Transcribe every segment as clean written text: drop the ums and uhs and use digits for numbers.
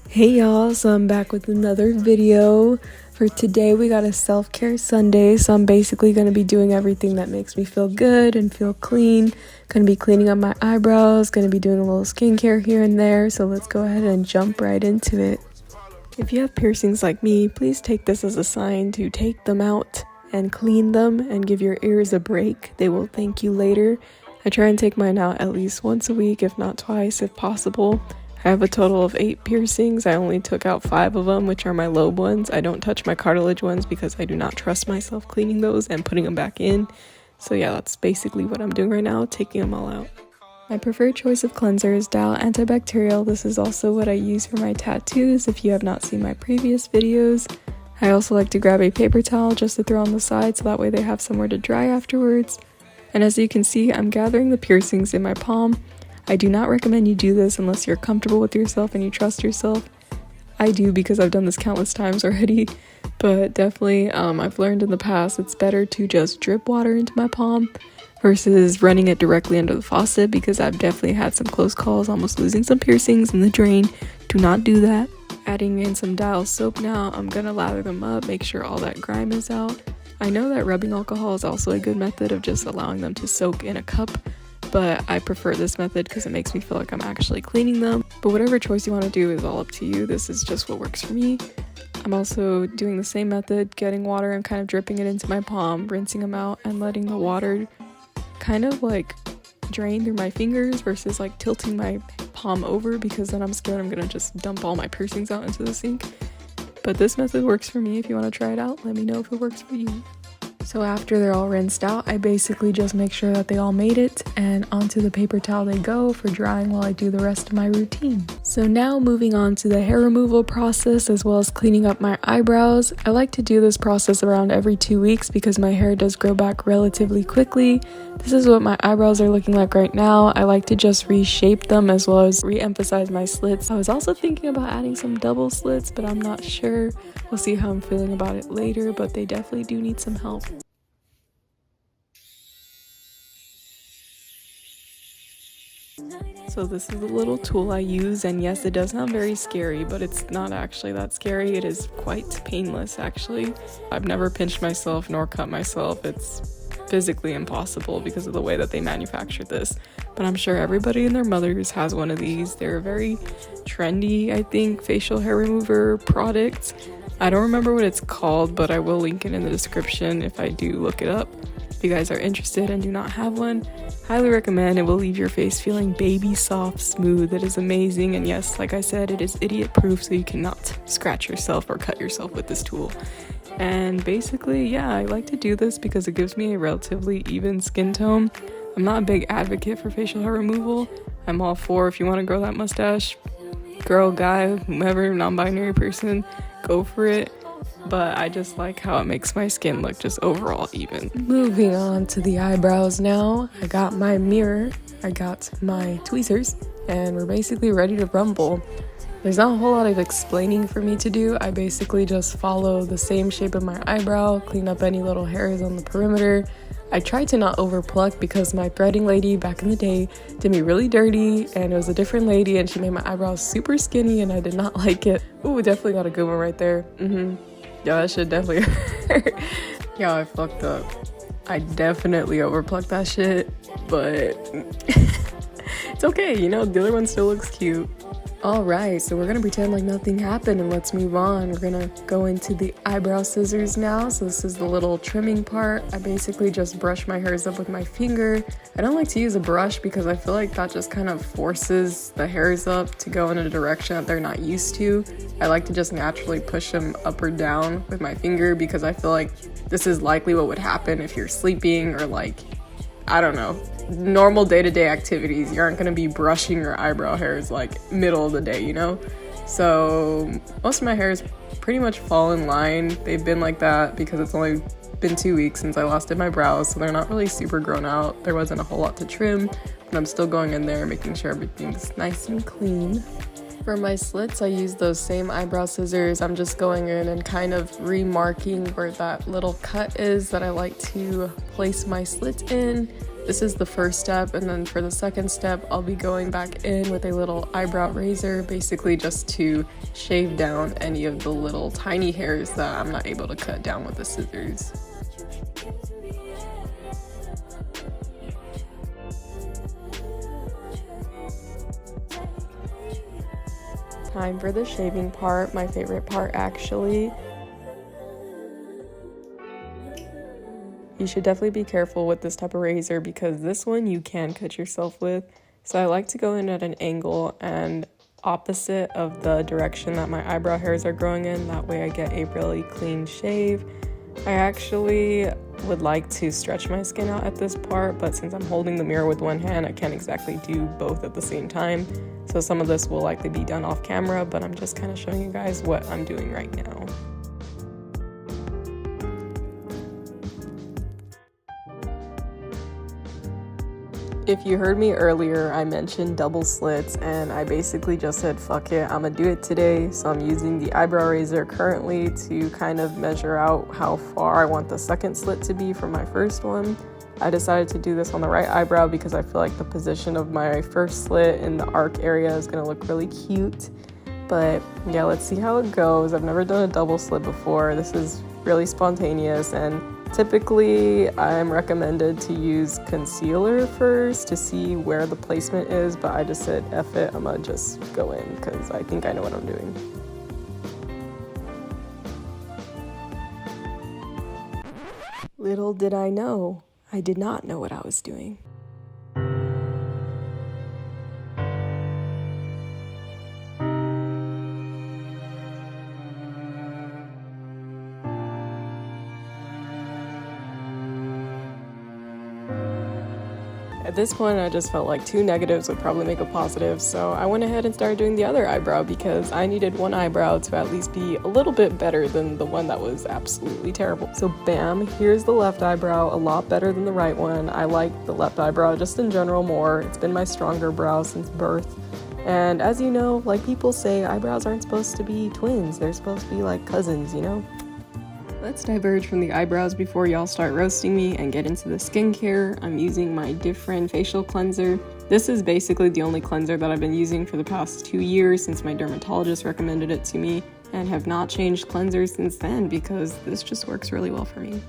Hey y'all, so I'm back with another video. For today we got a self-care Sunday, so I'm basically going to be doing everything that makes me feel good and feel clean. Going to be cleaning up my eyebrows, going to be doing a little skincare here and there, so let's go ahead and jump right into it. If you have piercings like me, please take this as a sign to take them out and clean them and give your ears a break. They will thank you later. I try and take mine out at least once a week, if not twice, if possible. I have a total of 8 piercings. I only took out 5 of them, which are my lobe ones. I don't touch my cartilage ones because I do not trust myself cleaning those and putting them back in. So yeah, that's basically what I'm doing right now, taking them all out. My preferred choice of cleanser is Dial Antibacterial. This is also what I use for my tattoos if you have not seen my previous videos. I also like to grab a paper towel just to throw on the side so that way they have somewhere to dry afterwards. And as you can see, I'm gathering the piercings in my palm. I do not recommend you do this unless you're comfortable with yourself and you trust yourself. I do because I've done this countless times already, but definitely I've learned in the past it's better to just drip water into my palm versus running it directly under the faucet, because I've definitely had some close calls almost losing some piercings in the drain. Do not do that. Adding in some Dial soap now, I'm gonna lather them up, make sure all that grime is out. I know that rubbing alcohol is also a good method of just allowing them to soak in a cup, but I prefer this method because it makes me feel like I'm actually cleaning them. But whatever choice you want to do is all up to you. This is just what works for me. I'm also doing the same method, getting water and kind of dripping it into my palm, rinsing them out and letting the water kind of like drain through my fingers versus like tilting my palm over, because then I'm scared I'm gonna just dump all my piercings out into the sink. But this method works for me. If you want to try it out, let me know if it works for you. So after they're all rinsed out, I basically just make sure that they all made it, and onto the paper towel they go for drying while I do the rest of my routine. So now moving on to the hair removal process as well as cleaning up my eyebrows. I like to do this process around every 2 weeks because my hair does grow back relatively quickly. This is what my eyebrows are looking like right now. I like to just reshape them as well as re-emphasize my slits. I was also thinking about adding some double slits, but I'm not sure. We'll see how I'm feeling about it later, but they definitely do need some help. So this is a little tool I use, and yes, it does sound very scary, but it's not actually that scary. It is quite painless, actually. I've never pinched myself nor cut myself. It's physically impossible because of the way that they manufacture this. But I'm sure everybody and their mothers has one of these. They're very trendy, I think, facial hair remover products. I don't remember what it's called, but I will link it in the description if I do look it up. If you guys are interested and do not have one, highly recommend. It will leave your face feeling baby soft, smooth. It is amazing, and yes, like I said, it is idiot proof, so you cannot scratch yourself or cut yourself with this tool. And basically, yeah, I like to do this because it gives me a relatively even skin tone. I'm not a big advocate for facial hair removal. I'm all for, if you want to grow that mustache, girl, guy, whomever, non-binary person, go for it. But I just like how it makes my skin look just overall even. Moving on to the eyebrows now. I got my mirror, I got my tweezers, and we're basically ready to rumble. There's not a whole lot of explaining for me to do. I basically just follow the same shape of my eyebrow, clean up any little hairs on the perimeter. I tried to not over pluck because my threading lady back in the day did me really dirty, and it was a different lady and she made my eyebrows super skinny and I did not like it. Ooh, definitely got a good one right there. Yeah, that shit definitely hurt. Yeah, I fucked up. I definitely overplucked that shit, but it's okay, you know, the other one still looks cute. Alright, so we're gonna pretend like nothing happened and let's move on. We're gonna go into the eyebrow scissors now. So this is the little trimming part. I basically just brush my hairs up with my finger. I don't like to use a brush because I feel like that just kind of forces the hairs up to go in a direction that they're not used to. I like to just naturally push them up or down with my finger because I feel like this is likely what would happen if you're sleeping or like, I don't know, normal day-to-day activities. You aren't going to be brushing your eyebrow hairs like middle of the day, you know? So most of my hairs pretty much fall in line. They've been like that because it's only been 2 weeks since I last did my brows, so they're not really super grown out. There wasn't a whole lot to trim, but I'm still going in there making sure everything's nice and clean. For my slits, I use those same eyebrow scissors. I'm just going in and kind of remarking where that little cut is that I like to place my slit in. This is the first step, and then for the second step, I'll be going back in with a little eyebrow razor, basically just to shave down any of the little tiny hairs that I'm not able to cut down with the scissors. Time for the shaving part, my favorite part actually. You should definitely be careful with this type of razor because this one you can cut yourself with. So I like to go in at an angle and opposite of the direction that my eyebrow hairs are growing in. That way I get a really clean shave. I actually would like to stretch my skin out at this part, but since I'm holding the mirror with one hand, I can't exactly do both at the same time. So some of this will likely be done off camera, but I'm just kind of showing you guys what I'm doing right now. If you heard me earlier, I mentioned double slits, and I basically just said, fuck it, I'm gonna do it today. So I'm using the eyebrow razor currently to kind of measure out how far I want the second slit to be from my first one. I decided to do this on the right eyebrow because I feel like the position of my first slit in the arc area is gonna look really cute. But yeah, let's see how it goes. I've never done a double slit before. This is really spontaneous, and typically I'm recommended to use concealer first to see where the placement is, but I just said F it, I'm gonna just go in because I think I know what I'm doing. Little did I know, I did not know what I was doing. At this point, I just felt like two negatives would probably make a positive, so I went ahead and started doing the other eyebrow because I needed one eyebrow to at least be a little bit better than the one that was absolutely terrible. So bam, here's the left eyebrow, a lot better than the right one. I like the left eyebrow just in general more. It's been my stronger brow since birth. And as you know, like people say, eyebrows aren't supposed to be twins. They're supposed to be like cousins, you know? Let's diverge from the eyebrows before y'all start roasting me and get into the skincare. I'm using my different facial cleanser. This is basically the only cleanser that I've been using for the past 2 years since my dermatologist recommended it to me, and have not changed cleansers since then because this just works really well for me.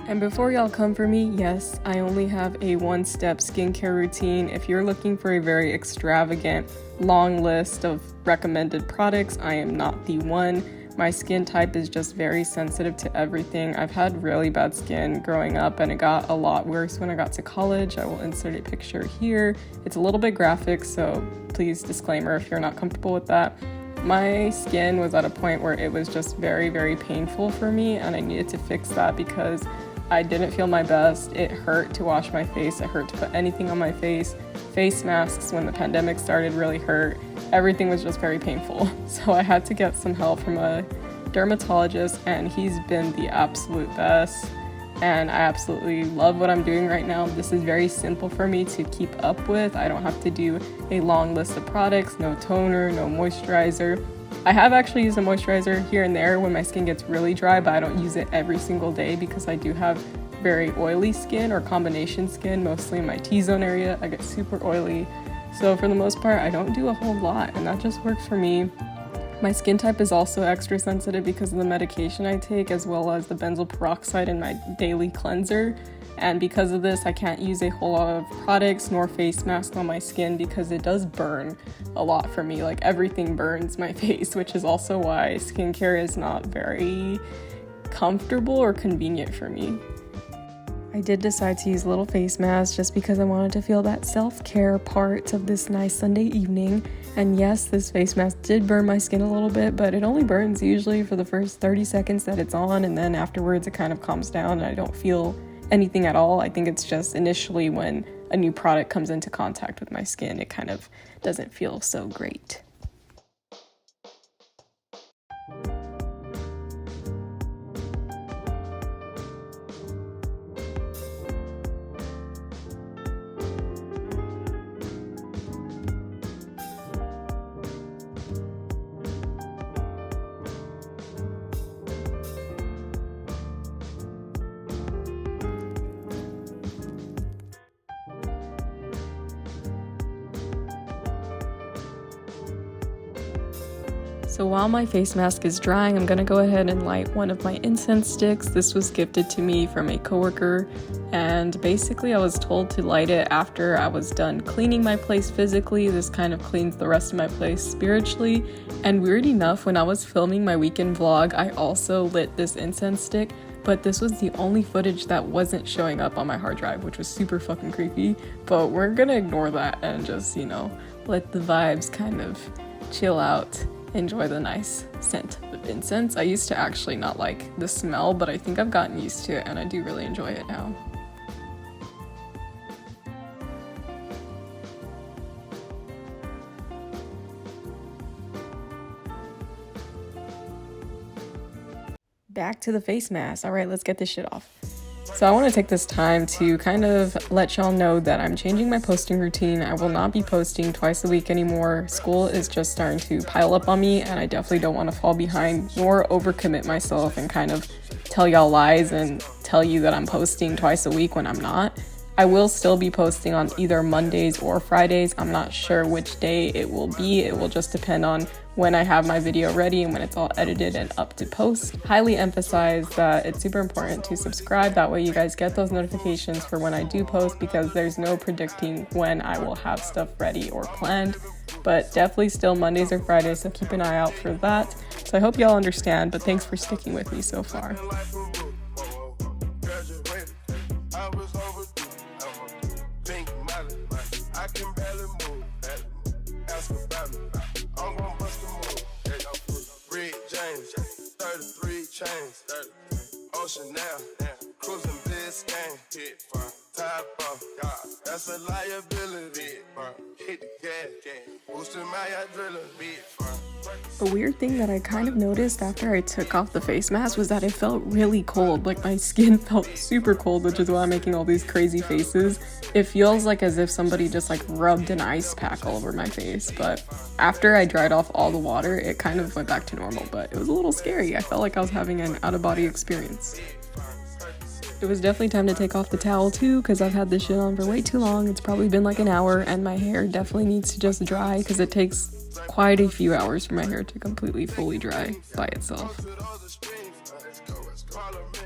And before y'all come for me, yes, I only have a one-step skincare routine. If you're looking for a very extravagant, long list of recommended products, I am not the one. My skin type is just very sensitive to everything. I've had really bad skin growing up, and it got a lot worse when I got to college. I will insert a picture here. It's a little bit graphic, so please disclaimer if you're not comfortable with that. My skin was at a point where it was just very, very painful for me, and I needed to fix that because I didn't feel my best. It hurt to wash my face. It hurt to put anything on my face. Face masks when the pandemic started really hurt. Everything was just very painful. So I had to get some help from a dermatologist, and he's been the absolute best. And I absolutely love what I'm doing right now. This is very simple for me to keep up with. I don't have to do a long list of products, no toner, no moisturizer. I have actually used a moisturizer here and there when my skin gets really dry, but I don't use it every single day because I do have very oily skin or combination skin, mostly in my T-zone area. I get super oily. So for the most part, I don't do a whole lot, and that just works for me. My skin type is also extra sensitive because of the medication I take, as well as the benzoyl peroxide in my daily cleanser. And because of this, I can't use a whole lot of products nor face masks on my skin because it does burn a lot for me. Like everything burns my face, which is also why skincare is not very comfortable or convenient for me. I did decide to use a little face mask just because I wanted to feel that self-care part of this nice Sunday evening. And yes, this face mask did burn my skin a little bit, but it only burns usually for the first 30 seconds that it's on, and then afterwards it kind of calms down and I don't feel anything at all. I think it's just initially when a new product comes into contact with my skin, it kind of doesn't feel so great. So while my face mask is drying, I'm gonna go ahead and light one of my incense sticks. This was gifted to me from a coworker, and basically I was told to light it after I was done cleaning my place physically. This kind of cleans the rest of my place spiritually. And weird enough, when I was filming my weekend vlog, I also lit this incense stick, but this was the only footage that wasn't showing up on my hard drive, which was super fucking creepy. But we're gonna ignore that and just, you know, let the vibes kind of chill out. Enjoy the nice scent of incense. I used to actually not like the smell, but I think I've gotten used to it and I do really enjoy it now. Back to the face mask. All right, let's get this shit off. So I want to take this time to kind of let y'all know that I'm changing my posting routine. I will not be posting twice a week anymore. School is just starting to pile up on me, and I definitely don't want to fall behind nor overcommit myself and kind of tell y'all lies and tell you that I'm posting twice a week when I'm not. I will still be posting on either Mondays or Fridays. I'm not sure which day it will be. It will just depend on when I have my video ready and when it's all edited and up to post. Highly emphasize that it's super important to subscribe. That way you guys get those notifications for when I do post, because there's no predicting when I will have stuff ready or planned. But definitely still Mondays or Fridays, so keep an eye out for that. So I hope y'all understand, but thanks for sticking with me so far. I can barely move. Ask about me. I'm gonna bust the move. Red James, 33 chains, Ocean now, cruising Biscayne, hit top off, that's a liability. Hit the gas, boosting my adrenaline. A weird thing that I kind of noticed after I took off the face mask was that it felt really cold. Like my skin felt super cold, which is why I'm making all these crazy faces. It feels like as if somebody just like rubbed an ice pack all over my face. But after I dried off all the water, it kind of went back to normal, but it was a little scary. I felt like I was having an out-of-body experience. It was definitely time to take off the towel too, because I've had this shit on for way too long. It's probably been like an hour, and my hair definitely needs to just dry because it takes quite a few hours for my hair to completely fully dry by itself.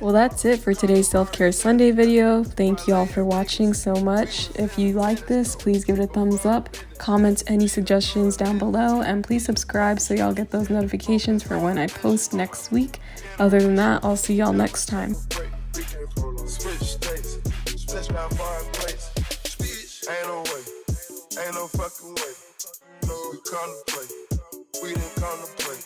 Well, that's it for today's Self-Care Sunday video. Thank you all for watching so much. If you like this, please give it a thumbs up, comment any suggestions down below, and please subscribe so y'all get those notifications for when I post next week. Other than that, I'll see y'all next time. Switch states, switch down fireplace. Ain't no way, ain't no fucking way. No, we come to play, we didn't come to play.